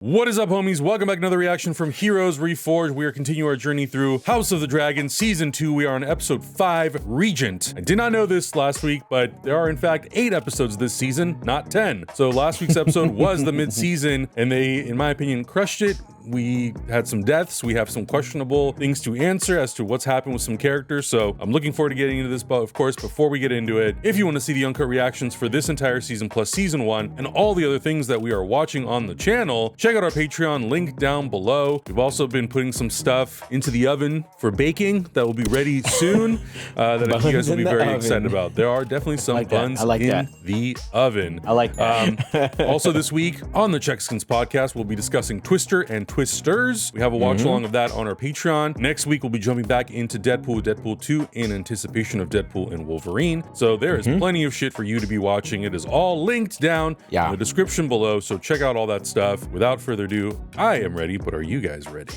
What is up, homies? Welcome back to another reaction from Heroes Reforged. We are continuing our journey through House of the Dragon Season 2. We are on episode 5, Regent. I did not know this last week, but there are in fact 8 episodes this season, not 10. So last week's episode was the mid-season, and they, in my opinion, crushed it. We had some deaths. We have some questionable things to answer as to what's happened with some characters. So I'm looking forward to getting into this, but of course, before we get into it, if you want to see the uncut reactions for this entire season plus season 1 and all the other things that we are watching on the channel, check out our Patreon, link down below. We've also been putting some stuff into the oven for baking that will be ready soon that you guys will be very excited about. There are definitely some buns in the oven. I like that. Also this week on the Chexkins podcast, we'll be discussing Twister and Twisters. We have a watch along of that on our Patreon. Next week, we'll be jumping back into Deadpool 2 in anticipation of Deadpool and Wolverine. So there is plenty of shit for you to be watching. It is all linked down in the description below. So check out all that stuff. Without further ado, I am ready, but are you guys ready?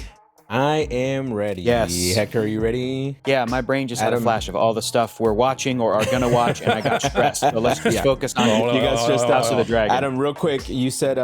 I am ready. Yes. Hector, are you ready? Yeah, my brain just had a flash of all the stuff we're watching or are gonna watch, and I got stressed. So let's just focus on You guys just House of the Dragon. Adam, real quick, you said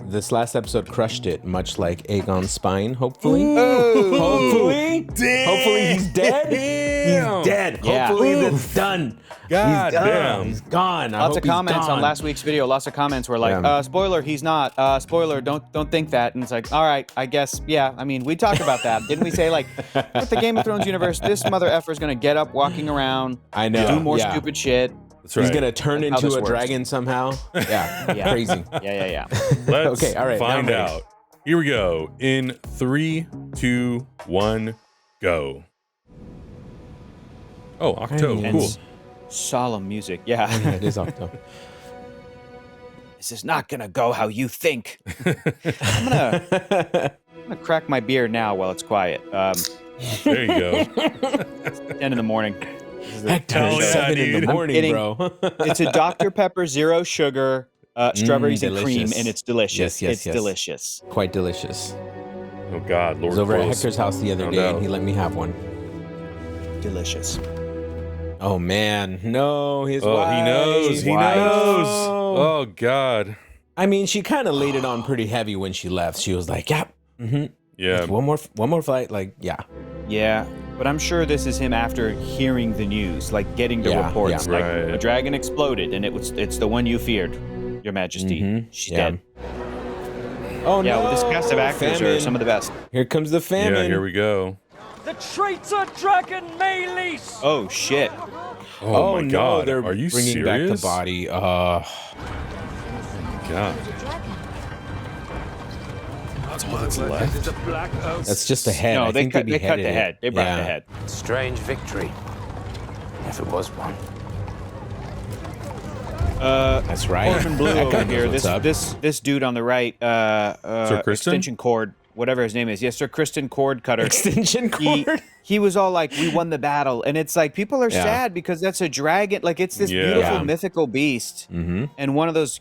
this last episode crushed it, much like Aegon's spine, hopefully. Hopefully. Damn. Hopefully he's dead. He's dead. Yeah. Hopefully that's done. God he's done. damn. He's gone. Lots of comments on last week's video. Lots of comments were like, spoiler, he's not. Spoiler, don't think that. And it's like, all right, I guess, yeah. I mean, we talked about that. Didn't we say, like, with the Game of Thrones universe, this mother effer is going to get up walking around, do more stupid shit. That's right. He's going to turn into a dragon somehow. Yeah. Crazy. Yeah. Let's okay, all right, find out. Here we go. In 3, 2, 1, go. Oh, Octo, cool. Solemn music, yeah. It is Octo. This is not gonna go how you think. I'm gonna crack my beer now while it's quiet. There you go. 10 in the morning. Hell yeah, 7 in dude. the morning, bro. It's a Dr. Pepper, 0 sugar, strawberries and cream, delicious. and it's delicious. Yes, it's delicious. Quite delicious. Oh God, Lord. I was over at Close. Hector's house the other day, and he let me have one. Delicious. Oh man, no, his Oh, wife. he knows. He knows. Oh God. I mean, she kind of laid it on pretty heavy when she left. She was like, "Yep, Yeah. one more flight." Like, yeah, Yeah, but I'm sure this is him after hearing the news, like getting the reports. yeah. Like Right. a dragon exploded, and it's the one you feared, Your Majesty. She's dead. Oh Yeah, no, well, this cast of actors are famine. some of the best. Here comes the famine. Yeah. Here we go. The traitor dragon Maylease! Oh shit! Oh, my no, God. they're Are you bringing serious? back the body. God. That's all that's left. That's just the head. No, I they think cut they the beheaded head. They brought the head. Strange victory, if it was one. That's right. Orphan Blue That guy over here. knows what's up. This dude on the right, Sir Kristen? extension cord, whatever his name is. Yes, Sir Kristen Cord Cutter. Extension cord. He was all like, "We won the battle," and it's like people are sad because that's a dragon. Like it's this beautiful mythical beast, and one of those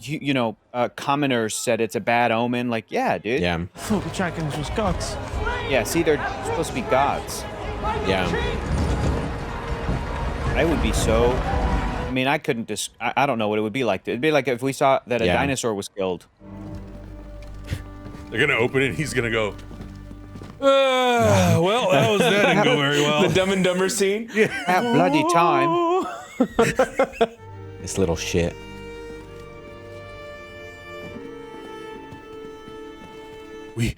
commoners said it's a bad omen. Like, yeah, dude. Yeah, I thought the dragons was gods. Yeah. See, they're supposed to be gods. yeah. I would be so. I mean, I couldn't just. I don't know what it would be like. It'd be like if we saw that a dinosaur was killed. They're gonna open it. And he's gonna go. Well, that didn't go very well. The Dumb and Dumber scene. Yeah. That bloody time. This little shit. We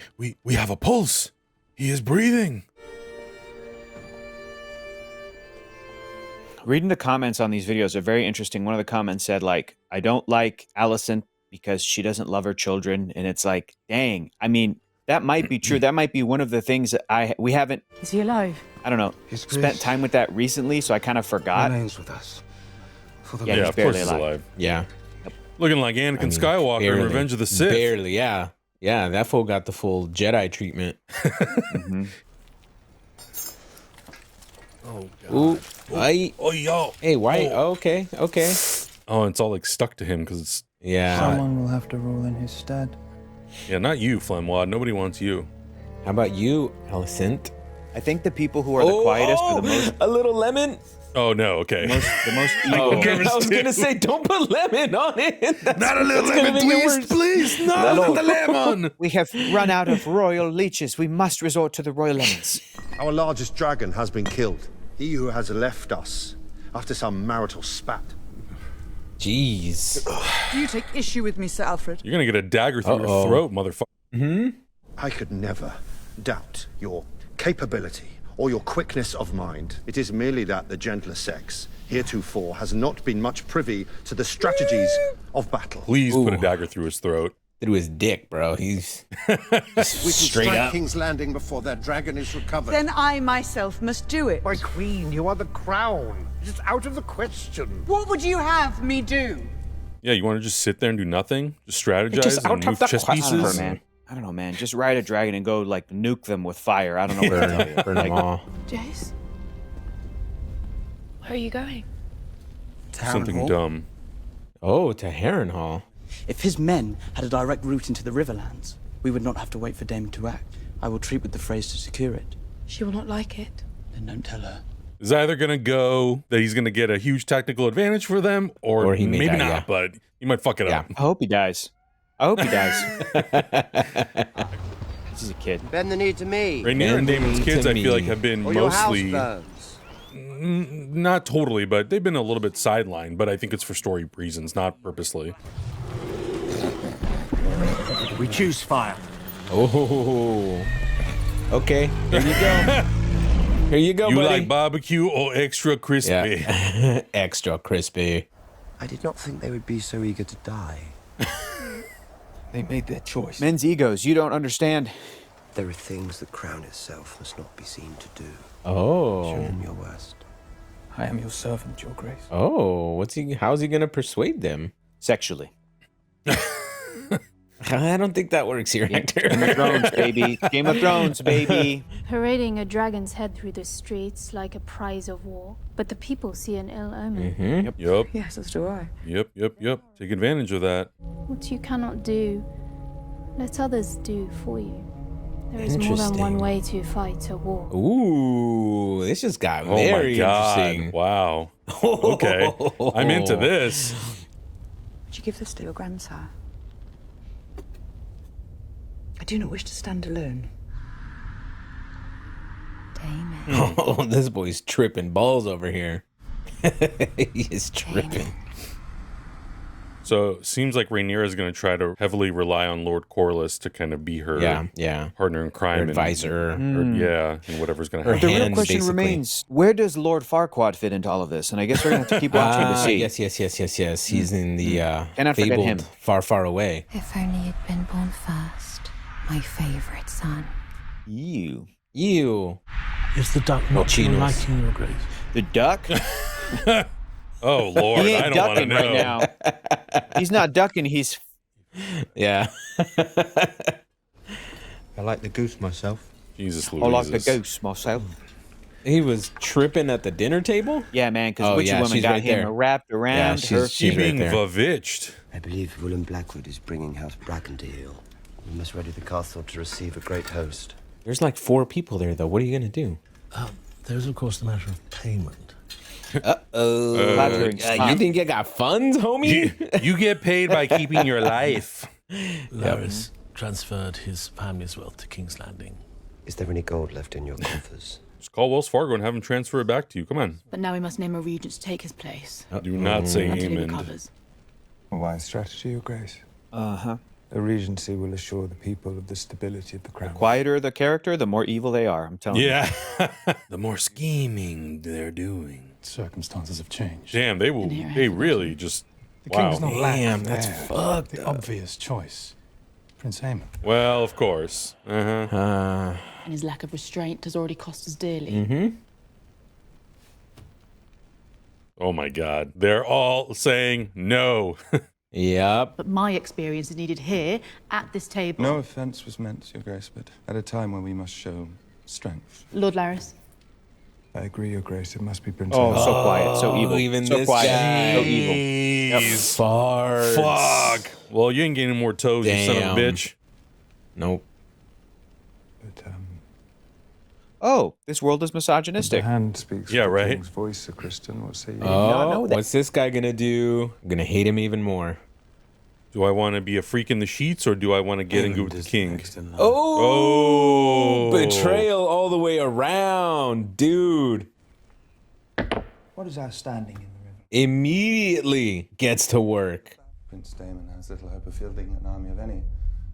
have a pulse. He is breathing. Reading the comments on these videos are very interesting. One of the comments said, like, I don't like Allison because she doesn't love her children. And it's like, dang. I mean, that might be true. That might be one of the things that we haven't. Is he alive? I don't know. Spent time with that recently, so I kind of forgot. Remains with us. Yeah, Yeah, he's of course barely he's alive. alive. Yeah. Looking like Anakin Skywalker in barely. Revenge of the Sith. Barely, yeah. Yeah, that fool got the full Jedi treatment. Oh God. Ooh. Aye. Oh yo. Hey, why? Oh, okay. Oh, it's all like stuck to him because it's Yeah. Someone will have to rule in his stead. not you, Flemwad. Nobody wants you. How about you, Alicent? I think the people who are the quietest are the most. A little lemon. Oh no, okay. The most evil. I was gonna say, don't put lemon on it. Not a little lemon twist, please. No, not the lemon. We have run out of royal leeches. We must resort to the royal lemons. Our largest dragon has been killed. He who has left us after some marital spat. Jeez. Do you take issue with me, Sir Alfred? You're gonna get a dagger through your throat, motherfucker. I could never doubt your capability or your quickness of mind. It is merely that the gentler sex heretofore has not been much privy to the strategies of battle. Please put a dagger through his throat. Through his dick, bro. He's We can straight strike up. King's Landing before their dragon is recovered. Then I myself must do it. My queen, you are the crown. It is out of the question. What would you have me do? Yeah, you want to just sit there and do nothing? Just strategize Just out and of move the chess question. pieces? Man, I don't know, man. Just ride a dragon and go like nuke them with fire. I don't know what to tell you. Burn them all. Jace? Where are you going? Something dumb. Oh, to Harrenhal. If his men had a direct route into the Riverlands, we would not have to wait for Daemon to act. I will treat with the Freys to secure it. She will not like it. Then don't tell her. Is either gonna go that he's gonna get a huge tactical advantage for them, or he may maybe die, not, yeah. but he might fuck it up. I hope he dies. I hope he dies. This is a kid. Bend the knee to me. Rainier and Daemon's Bend kids, to I feel like, me. have been Or your house mostly burns. not totally, but they've been a little bit sidelined. But I think it's for story reasons, not purposely. We choose fire. Oh. Okay. Here you go. Here you go, You buddy. like barbecue or extra crispy? Yeah. Extra crispy. I did not think they would be so eager to die. They made their choice. Men's egos. You don't understand. There are things the crown itself must not be seen to do. Show Oh. them your worst. I am your servant, your grace. Oh. How's he gonna persuade them? Sexually. I don't think that works here, Game Hector. of Thrones, baby. Game of Thrones, baby. Parading a dragon's head through the streets like a prize of war, but the people see an ill omen. Yup. Yes, as do I. Yep. Take advantage of that. What you cannot do, let others do for you. There is more than Interesting. one way to fight a war. Ooh, this just got Oh very my god! interesting. Wow. Okay, I'm into this. Would you give this to your grandsire? I do not wish to stand alone. Daemon. Oh, this boy's tripping balls over here. He is tripping. So seems like Rhaenyra is going to try to heavily rely on Lord Corlys to kind of be her Yeah. partner in crime, Her advisor. and whatever's going to Her happen. The real hands, question basically. remains: where does Lord Farquaad fit into all of this? And I guess we're gonna have to keep watching to see. Yes. He's in the Cannot forget fabled him. Far, Far Away. If only you'd been born first, my favorite son. You, Ew. Is the duck not Chinos. liking your grace? the duck. Oh Lord, He I ain't don't want to ducking know. right now. He's not ducking. He's Yeah. I like the goose myself. Jesus I like the Louise. goose myself. He was tripping at the dinner table? Yeah, man. Because Oh, witchy yeah, woman she's got right him there. wrapped around she's- her. she's right Keeping there. vavitched. I believe Willem Blackwood is bringing House Bracken to heel. We must ready the castle to receive a great host. There's like 4 people there, though. What are you going to do? There is, of course, the matter of payment. Flattering You smile. think you got funds, homie? You get paid by keeping your life. Laris transferred his family's wealth to King's Landing. Is there any gold left in your coffers? Just call Wells Fargo and have him transfer it back to you. Come on. But now we must name a regent to take his place Do not say until he amen. recovers. A wise strategy, your grace. Uh-huh. A regency will assure the people of the stability of the crown. Quieter the character, the more evil they are. I'm telling you. Yeah. The more scheming they're doing. Circumstances have changed. Damn, they will. They really just. Wow. Damn, that's fucked The up. obvious choice. Prince Aemon. Well, of course. And his lack of restraint has already cost us dearly. Oh my God. They're all saying no. Yep. But my experience is needed here, at this table. No offence was meant, your grace, but at a time when we must show strength. Lord Laris. I agree, your grace. It must be Prince Oh, Aemon. so quiet, so evil. Even so this quiet, guy. so evil. Farts. Fuck. Well, you ain't getting more toes, you son of a Damn. bitch. Nope. But, Oh, this world is misogynistic. The hand speaks Yeah, the right. king's voice, Sir Kristen. What say you? Oh, what's this guy gonna do? I'm gonna hate him even more. Do I want to be a freak in the sheets or do I want to get in good with the king? Oh, betrayal all the way around, dude. What is our standing in the river? Immediately gets to work. Prince Daemon has little hope of fielding an army of any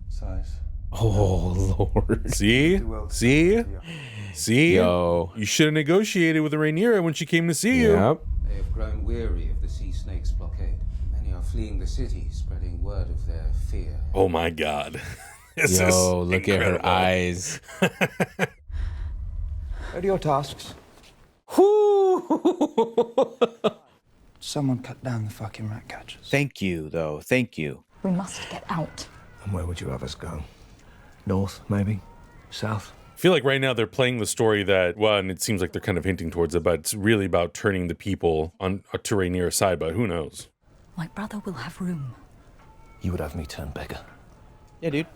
size. Oh, Lord. See? See? See? Yo. You should have negotiated with Rhaenyra when she came to see you. Yep. They have grown weary of the sea snake's blockade. Many are fleeing the city, spreading word of their fear. Oh my God. This Yo, is look at her incredible. eyes. What are your tasks? Someone cut down the fucking rat catchers. Thank you, though. Thank you. We must get out. And where would you have us go? North, maybe? South? I feel like right now they're playing the story that, well, and it seems like they're kind of hinting towards it, but it's really about turning the people on to Rhaenyra's side, but who knows? My brother will have room. You would have me turn beggar. Yeah, dude.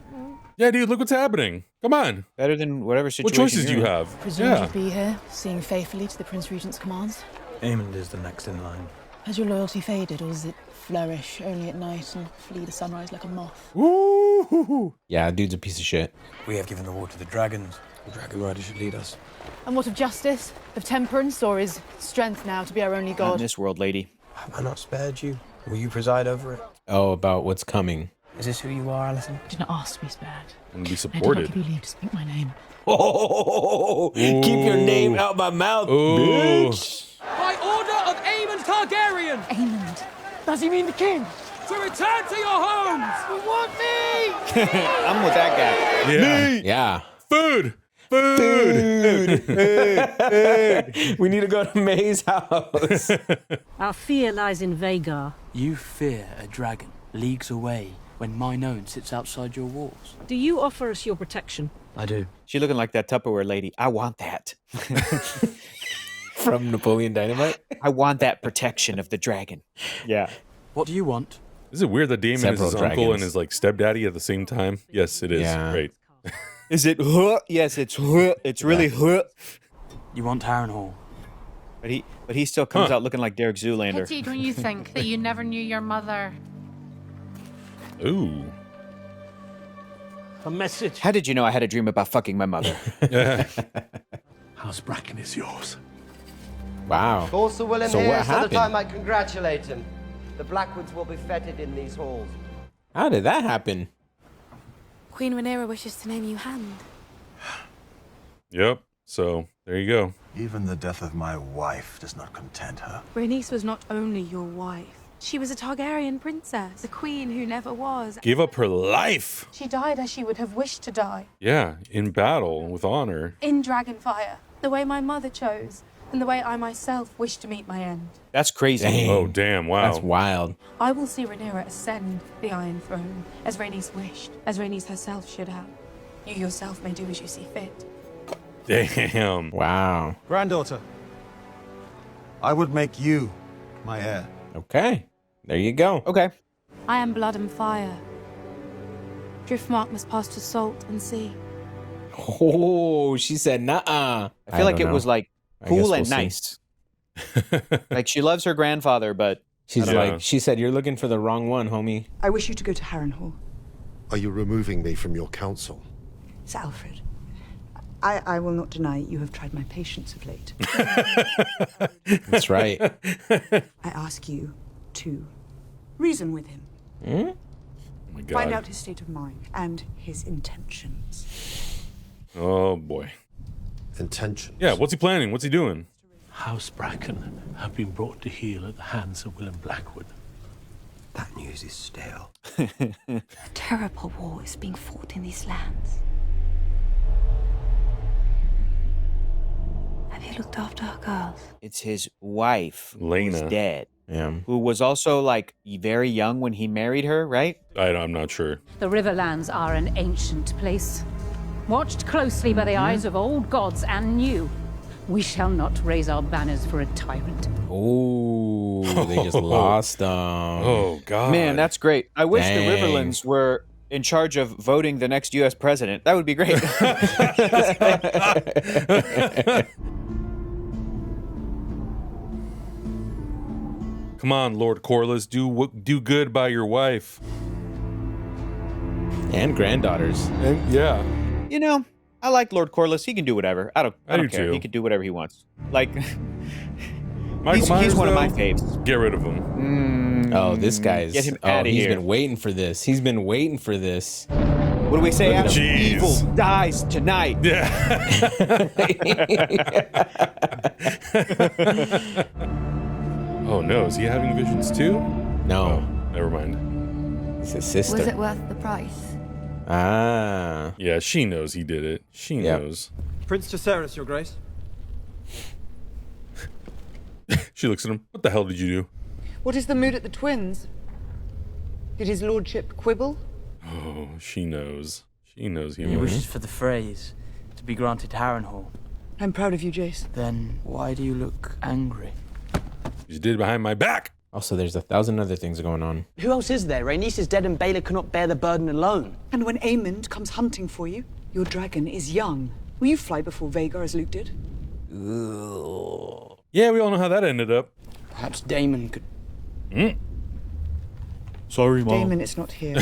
Yeah, dude, look what's happening. Come on. Better than whatever What situation choices do you're you in. have? Presumed Yeah. you'd be here, seeing faithfully to the Prince Regent's commands. Aemond is the next in line. Has your loyalty faded, or does it flourish only at night and flee the sunrise like a moth? Ooh. Yeah, dude's a piece of shit. We have given the war to the dragons. The dragon rider should lead us. And what of justice? Of temperance, or is strength now to be our only Not god? in this world, lady. Have I not spared you? Will you preside over it? Oh, about what's coming. Is this who you are, Alison? I did not ask to be spared. And be I did not supported. give you leave to speak my name. Oh, keep your name out my mouth, Ooh. bitch. By order of Aemon Targaryen, Aemond. Does he mean the king? to return to your homes. You want me? I'm with that guy. Yeah. Yeah. Food. Food. We need to go to May's house. Our fear lies in Vagar. You fear a dragon leagues away when mine own sits outside your walls. Do you offer us your protection? I do. She looking like that Tupperware lady. I want that. From Napoleon Dynamite? I want that protection of the dragon. Yeah. What do you want? Is it weird that Daemon Several is his uncle dragons. and his like stepdaddy at the same time? Yes, it is. Yeah. Great. Is it? Yes, it's. It's really. You want Harrenhal. But he still comes out looking like Derek Zoolander. Pity don't you think that you never knew your mother? Ooh. A message. How did you know I had a dream about fucking my mother? House Bracken is yours. Wow. Call Sir William So here what so that I happened? might congratulate him. The Blackwoods will be feted in these halls. How did that happen? Queen Rhaenyra wishes to name you Hand. Yep. So there you go. Even the death of my wife does not content her. Rhaenys was not only your wife. She was a Targaryen princess, the queen who never was. Gave up her life. She died as she would have wished to die. Yeah, in battle with honor. In Dragonfire, the way my mother chose, and the way I myself wish to meet my end. That's crazy. Dang. Oh, damn. Wow. That's wild. I will see Rhaenyra ascend the Iron Throne, as Rhaenys wished, as Rhaenys herself should have. You yourself may do as you see fit. Damn. Wow. Granddaughter, I would make you my heir. Okay. There you go. Okay. I am blood and fire. Driftmark must pass to salt and sea. Oh, she said, "Nuh-uh." I feel like don't it know. was like I cool guess and we'll see. nice. Like she loves her grandfather, but She's Yeah. like, she said, "You're looking for the wrong one, homie." I wish you to go to Harrenhal. Are you removing me from your council? Sir Alfred, I will not deny you have tried my patience of late. That's right. I ask you to reason with him. Hmm? Oh my Find God. out his state of mind and his intentions. Oh, boy. Intention. Yeah, what's he planning? What's he doing? House Bracken have been brought to heel at the hands of Willem Blackwood. That news is stale. A terrible war is being fought in these lands. Have you looked after our girls? it's his wife Lena. who's dead. Yeah. Who was also like very young when he married her, right? I'm not sure. The Riverlands are an ancient place, watched closely by the eyes of old gods and new. We shall not raise our banners for a tyrant. Oh, they just lost them. Oh, God. Man, that's great. I wish Dang. the Riverlands were in charge of voting the next U.S. president. That would be great. Come on, Lord Corlys, do good by your wife. And granddaughters. And, yeah. You know, I like Lord Corlys. He can do whatever. I don't do care. too. He can do whatever he wants. Like, Michael he's one of my though, faves. Get rid of him. Oh, this guy's... Get him out of he's here. been waiting for this. He's been waiting for this. What do we say, Adam? Jeez. Evil dies tonight. Yeah. Oh no, is he having visions too? No. Oh, never mind. It's his sister. Was it worth the price? Ah. Yeah, she knows he did it. She knows. Prince Jacaerys, Your Grace. She looks at him. What the hell did you do? What is the mood at the twins? Did his lordship quibble? Oh, she knows. She knows he He knows. wishes for the phrase to be granted Harrenhal. I'm proud of you, Jace. Then why do you look angry? You did behind my back. Also, there's 1,000 other things going on. Who else is there? Rhaenys is dead and Baelor cannot bear the burden alone. And when Aemond comes hunting for you, your dragon is young. Will you fly before Vhagar as Luke did? Yeah, we all know how that ended up. Perhaps Daemon could... Sorry, Mom. Daemon is not here.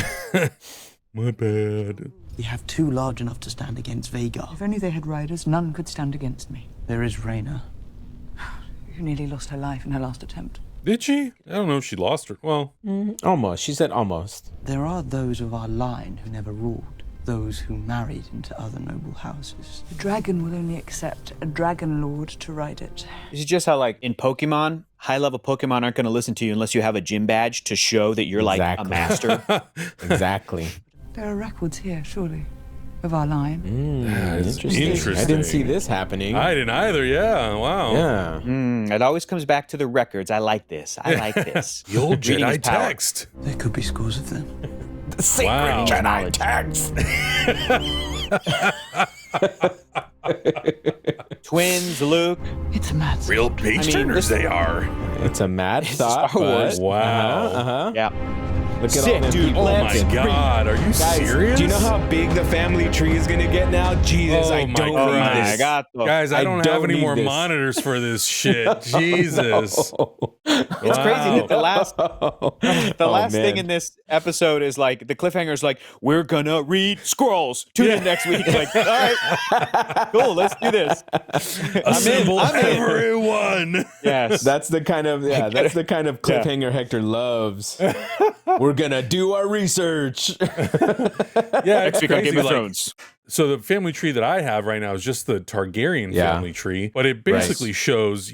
My bad. We have two large enough to stand against Vhagar. If only they had riders, none could stand against me. There is Rhaena. Who nearly lost her life in her last attempt. Did she? I don't know if she lost her. Well, almost. She said almost. There are those of our line who never ruled. Those who married into other noble houses. The dragon will only accept a dragon lord to ride it. This is just how, like, in Pokemon, high-level Pokemon aren't going to listen to you unless you have a gym badge to show that you're, like, a master. Exactly. There are records here, surely, of our line. Interesting. I didn't see this happening. I didn't either, yeah. Wow. Yeah. It always comes back to the records. I like this. I like this. The old Reading is Jedi power. text. There could be scores of them. The sacred Wow. Jedi text. Twins, Luke. It's a mad Real page turners they are. It's a mad thought. Star Wars. but- Wow. Yeah. Look at Sick, all them dude. people. Oh my God, are you Guys, serious? do you know how big the family tree is gonna get now? Jesus, Oh I my don't God. need this. Guys, I don't have any need more this. monitors for this shit. Jesus. It's crazy that the last Oh, thing man. in this episode is like the cliffhanger is like, we're gonna read scrolls. Tune in next week. Like, all right, cool, let's do this. Assemble I'm in. everyone. Yes. That's the kind of cliffhanger Hector loves. We're gonna do our research. Yeah, it's Next week on crazy. Game of Like, Thrones. so the family tree that I have right now is just the Targaryen family tree, but it basically shows,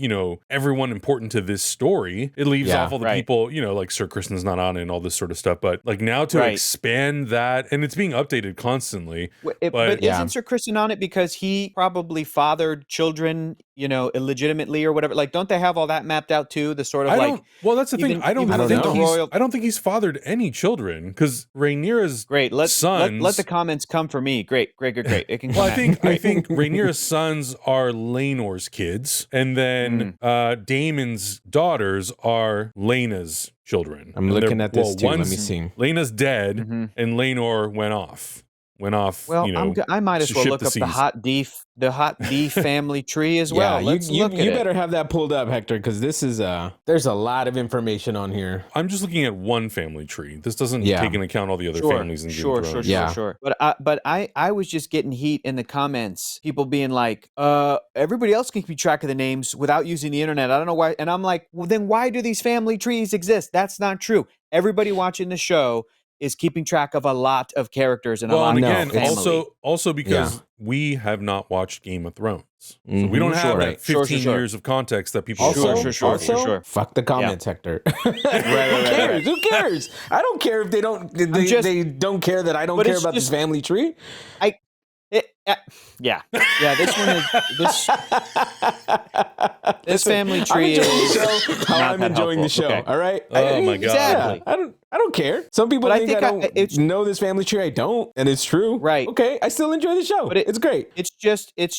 everyone important to this story. It leaves off all the people, like Sir Kristen's not on it and all this sort of stuff. But like now to expand that, and it's being updated constantly. But isn't Sir Kristen on it because he probably fathered children, illegitimately or whatever? Like, don't they have all that mapped out too? The sort of well, that's the thing. I don't think he's fathered any children because Rhaenyra's sons. Let the comments come for me. Great. It can come Well, I back. think Rhaenyra's sons are Laenor's kids, and then Daemon's daughters are Laena's children. I'm looking at this too. Let me see. Laena's dead, and Laenor went off. Well, I might as well look up the hot D family tree as well. Let's look at you it. better have that pulled up, Hector, because this is there's a lot of information on here. I'm just looking at one family tree. This doesn't take into account all the other families in Game of Thrones. Sure. But I was just getting heat in the comments. People being like, everybody else can keep track of the names without using the internet. I don't know why. And I'm like, well, then why do these family trees exist? That's not true. Everybody watching the show is keeping track of a lot of characters and a lot of family. Also because we have not watched Game of Thrones. So we don't have that 15 years of context that people Sure. Fuck the comments, Hector. Right. Who cares? I don't care if they don't care that I don't care about this family tree. Yeah. This one is this family tree is I'm enjoying the show. Okay. All right. Oh my God. Exactly. I don't care. Some people But think I don't know this family tree. I don't, and it's true. Right. Okay. I still enjoy the show. But it's great. It's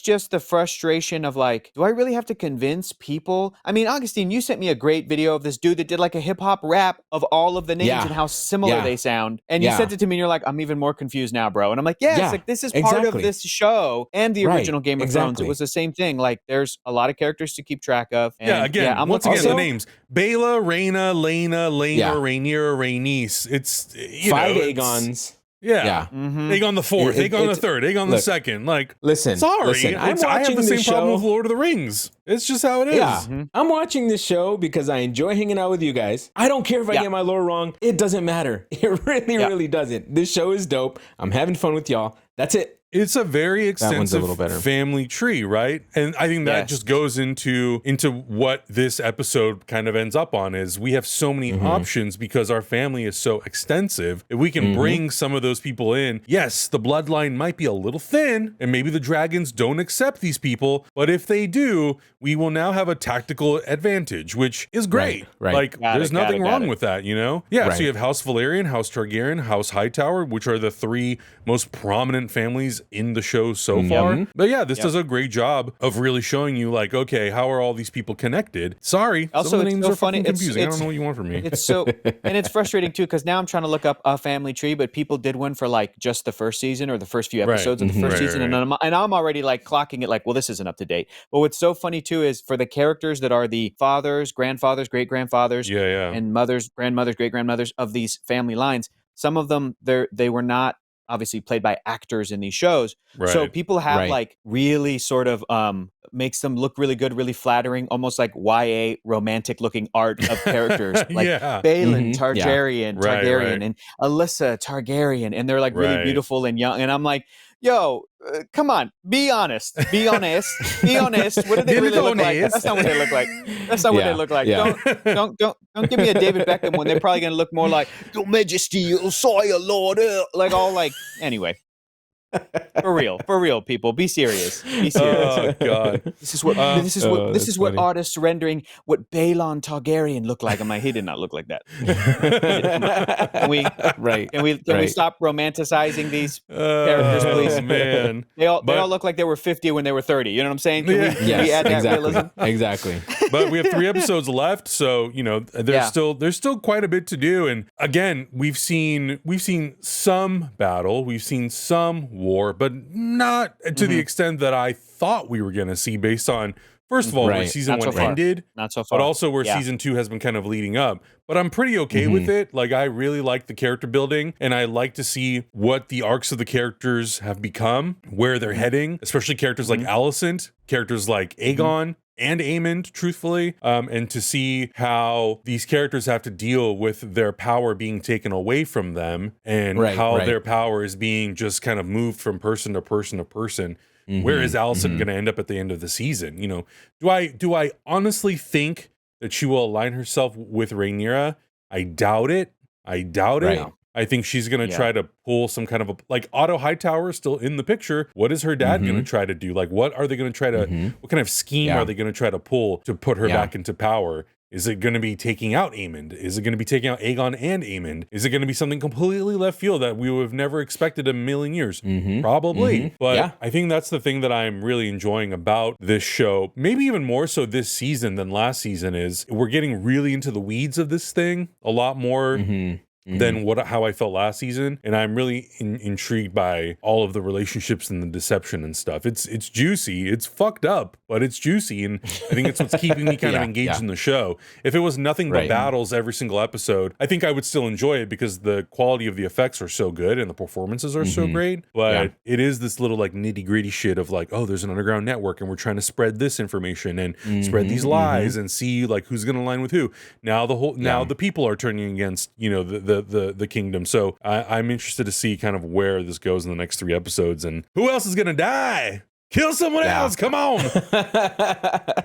just the frustration of like, do I really have to convince people? I mean, Augustine, you sent me a great video of this dude that did like a hip hop rap of all of the names and how similar they sound. And you sent it to me and you're like, I'm even more confused now, bro. And I'm like, it's like this is part of this show and the original Game of Thrones. It was the same thing. Like there's a lot of characters to keep track of. And once again, the names. Bela, Rhaena, Lena, Rhaenyra, Rhaenys. It's 5 Aegons. Aegon the 4th, Aegon the 3rd, Aegon the 2nd. Like, listen, sorry, I'm I have the same show. problem with Lord of the Rings. It's just how it is. Yeah, I'm watching this show because I enjoy hanging out with you guys. I don't care if I get my lore wrong. It doesn't matter. It really doesn't. This show is dope. I'm having fun with y'all. That's it. It's a very extensive family tree, right? And I think that just goes into what this episode kind of ends up on is we have so many options because our family is so extensive. If we can bring some of those people in, yes, the bloodline might be a little thin and maybe the dragons don't accept these people, but if they do, we will now have a tactical advantage, which is great. Right. Like there's nothing wrong with that, you know? Yeah, so you have House Valerian, House Targaryen, House Hightower, which are the 3 most prominent families in the show so far. But yeah, this does a great job of really showing you like, okay, how are all these people connected? Sorry, also some of the it's names so are funny. fucking confusing. I don't know what you want from me. It's so and it's frustrating too because now I'm trying to look up a family tree, but people did one for like just the first season or the first few episodes of the first season, and I'm already like clocking it like, well, this isn't up to date. But what's so funny too is for the characters that are the fathers, grandfathers, great grandfathers, and mothers, grandmothers, great grandmothers of these family lines. Some of them they were not obviously played by actors in these shows. So people have like really sort of makes them look really good, really flattering, almost like YA romantic looking art of characters like Balin Targaryen and Alyssa Targaryen. And they're like really beautiful and young. And I'm like, yo, come on, be honest. Be honest. What do they really look like? That's not what they look like. That's not what they look like. Don't give me a David Beckham when they're probably gonna look more like Your Majesty, Sire, Lord, like all like anyway. For real, people, be serious. Be serious. Oh God, this is what artists rendering what Balon Targaryen looked like. I'm like, he did not look like that. Can we stop romanticizing these characters, please? Man, they all look like they were 50 when they were 30. You know what I'm saying? Can we add that realism? Exactly. But we have 3 episodes left, so you know there's still quite a bit to do. And again, we've seen some battle, we've seen some war, but not to the extent that I thought we were going to see based on, first of all, where season 1 ended, not so far, but also where season 2 has been kind of leading up. But I'm pretty okay with it. Like, I really like the character building, and I like to see what the arcs of the characters have become, where they're heading, especially characters like Alicent, characters like Aegon, and Aemond, truthfully, and to see how these characters have to deal with their power being taken away from them and how their power is being just kind of moved from person to person to person. Where is Alicent going to end up at the end of the season? You know, do I honestly think that she will align herself with Rhaenyra? I doubt it. it. I think she's going to try to pull some kind of like Otto Hightower is still in the picture. What is her dad going to try to do? Like, what are they going to try to, what kind of scheme are they going to try to pull to put her back into power? Is it going to be taking out Aemond? Is it going to be taking out Aegon and Aemond? Is it going to be something completely left field that we would have never expected in a million years? Probably. But I think that's the thing that I'm really enjoying about this show. Maybe even more so this season than last season is we're getting really into the weeds of this thing a lot more. Than how I felt last season, and I'm really intrigued by all of the relationships and the deception and stuff. It's juicy, it's fucked up, but it's juicy, and I think it's what's keeping me kind of engaged in the show. If it was nothing but battles every single episode, I think I would still enjoy it because the quality of the effects are so good and the performances are so great. But it is this little like nitty gritty shit of like, oh, there's an underground network, and we're trying to spread this information and spread these lies and see like who's going to align with who. Now the people are turning against the kingdom. So I'm interested to see kind of where this goes in the next 3 episodes and who else is gonna die. Kill someone else. Come on.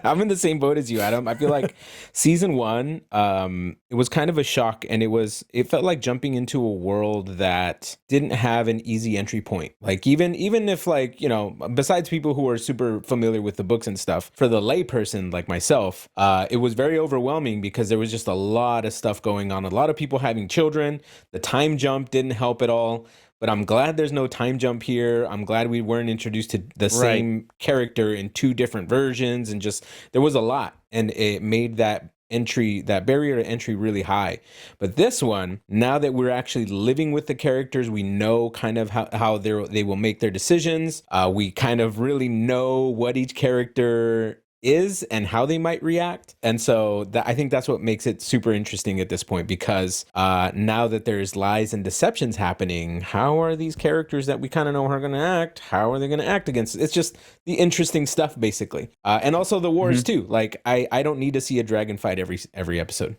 I'm in the same boat as you, Adam. I feel like season 1, it was kind of a shock, and it felt like jumping into a world that didn't have an easy entry point. Like even if, like, you know, besides people who are super familiar with the books and stuff, for the layperson like myself, it was very overwhelming because there was just a lot of stuff going on. A lot of people having children. The time jump didn't help at all. But I'm glad there's no time jump here. I'm glad we weren't introduced to the same character in 2 different versions, and just there was a lot, and it made that barrier to entry really high. But this one, now that we're actually living with the characters, we know kind of how they will make their decisions. We kind of really know what each character is and how they might react. And so I think that's what makes it super interesting at this point, because now that there's lies and deceptions happening, how are these characters that we kind of know are going to act, how are they going to act against it? It's just the interesting stuff, basically. And also the wars too. Like I don't need to see a dragon fight every episode.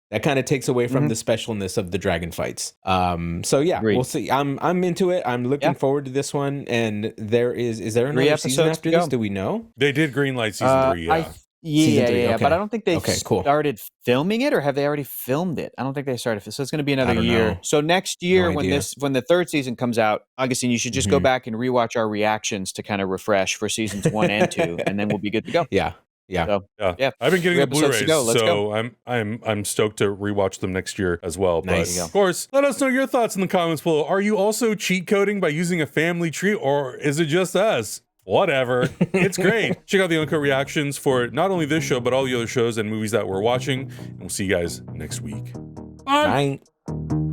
That kind of takes away from the specialness of the dragon fights. So yeah, we'll see. I'm into it. I'm looking forward to this one. And is there another season after this? Do we know? They did greenlight season 3. Yeah. Yeah, okay. But I don't think they started filming it, or have they already filmed it? I don't think they started. So it's going to be another year. Know. So next year, when the 3rd season comes out, Augustine, you should just go back and rewatch our reactions to kind of refresh for seasons 1 and 2, and then we'll be good to go. Yeah. So, yeah. I've been getting the Blu-rays, Let's so go. I'm stoked to rewatch them next year as well. Nice. But of course, let us know your thoughts in the comments below. Are you also cheat coding by using a family tree, or is it just us? Whatever. It's great. Check out the uncut reactions for not only this show, but all the other shows and movies that we're watching. And we'll see you guys next week. Bye. Bye.